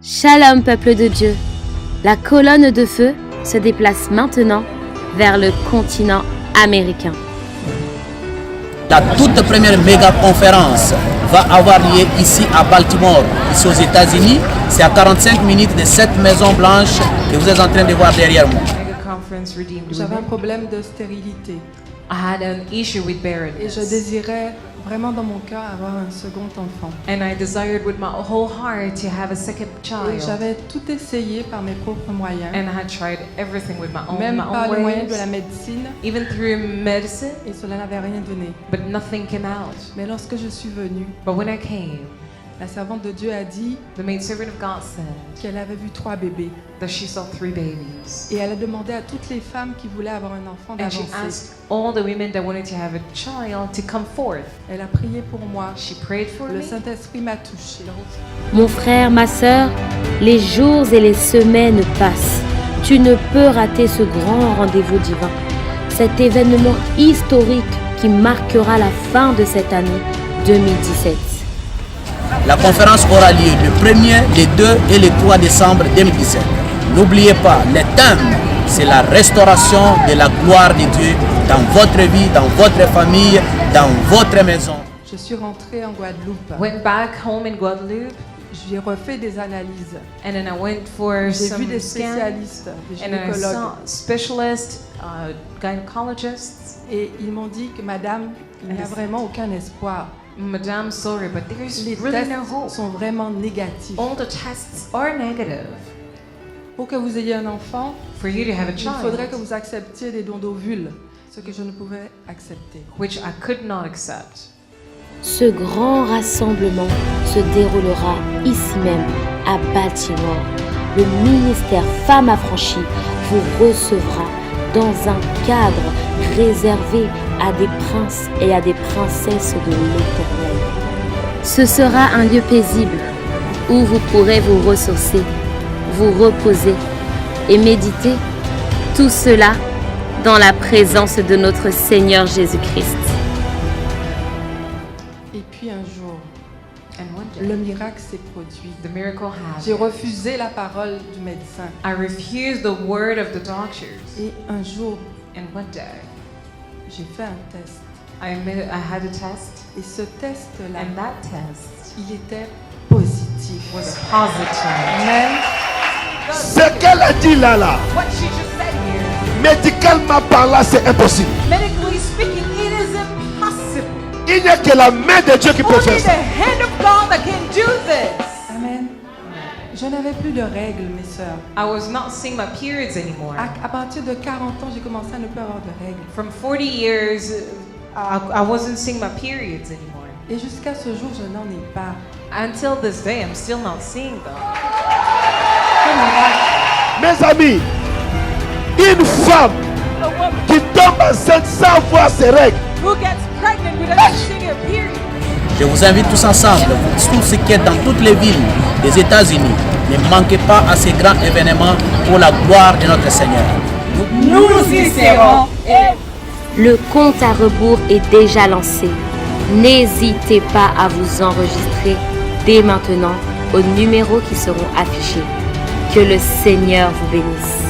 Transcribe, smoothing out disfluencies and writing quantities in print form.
Shalom peuple de Dieu. La colonne de feu se déplace maintenant vers le continent américain. La toute première méga conférence va avoir lieu ici à Baltimore, ici aux États-Unis. C'est à 45 minutes de cette Maison Blanche que vous êtes en train de voir derrière moi. J'avais un problème de stérilité. I had an issue with Et je barrenness. désirais vraiment dans mon cœur avoir un second enfant. And I desired with my whole heart to have a second Et child. j'avais tout essayé par mes propres moyens, And I had tried everything with my même par les own moyens de la ways, médecine, even through medicine, et cela n'avait rien donné. but nothing came out. Mais lorsque je suis venue, But when I came, la servante de Dieu a dit the maidservant of God said qu'elle avait vu 3 bébés. that she saw 3 babies. Et elle a demandé à toutes les femmes qui voulaient avoir un enfant And she d'avancer. asked all the women that wanted to have a child to come forth. Elle a prié pour moi. She prayed for Le me. Saint-Esprit m'a touchée. Mon frère, ma sœur, les jours et les semaines passent. Tu ne peux rater ce grand rendez-vous divin. Cet événement historique qui marquera la fin de cette année 2017. La conférence aura lieu le 1er, le 2 et le 3 décembre 2017. N'oubliez pas, le thème, c'est la restauration de la gloire de Dieu dans votre vie, dans votre famille, dans votre maison. Je suis rentrée en Guadeloupe. Went back home in Guadeloupe, J'ai refait des analyses. and then I went for J'ai vu some des scans. spécialistes, des And I gynécologues. saw specialists, gynecologists. Et ils m'ont dit que madame, il n'y a vraiment aucun espoir. Madame, sorry, but there's Les really no tests hope. sont vraiment négatifs. All the tests are negative. Pour que vous ayez un enfant, For you to have a il faudrait que child, vous acceptiez des dons d'ovules, ce que je ne pouvais accepter. which I could not accept. Ce grand rassemblement se déroulera ici même, à Baltimore. Le ministère Femmes Affranchies vous recevra dans un cadre réservé à des princes et à des princesses de l'Éternel. Ce sera un lieu paisible où vous pourrez vous ressourcer, vous reposer et méditer, tout cela dans la présence de notre Seigneur Jésus-Christ. Et puis un jour, And one day, le miracle s'est produit. the miracle J'ai happened. refusé la parole du médecin. I refused the word of the doctors. Et un jour, And one day, j'ai fait un test. I had a test, Et ce test-là, and that test il était positif. was positive. Amen. Ce qu'elle a dit là, What she just said here, médicalement parlant, c'est impossible. medically speaking, it is impossible. Il n'y a que la main de Dieu qui peut Only faire the ça. hand of God that can do this. Amen. Je n'avais plus de règles, mes sœurs. I was not seeing my periods anymore. À partir de 40 ans, j'ai commencé à ne plus avoir de règles. From 40 years, I wasn't seeing my periods anymore. Et jusqu'à ce jour, je n'en ai pas. Until this day, I'm still not seeing them. Mes amis, une femme qui tombe enceinte sans voir ses règles, Who gets pregnant without seeing her period? Je vous invite tous ensemble, tous ceux qui êtes dans toutes les villes des États-Unis, ne manquez pas à ces grands événements pour la gloire de notre Seigneur. Le compte à rebours est déjà lancé. N'hésitez pas à vous enregistrer dès maintenant aux numéros qui seront affichés. Que le Seigneur vous bénisse.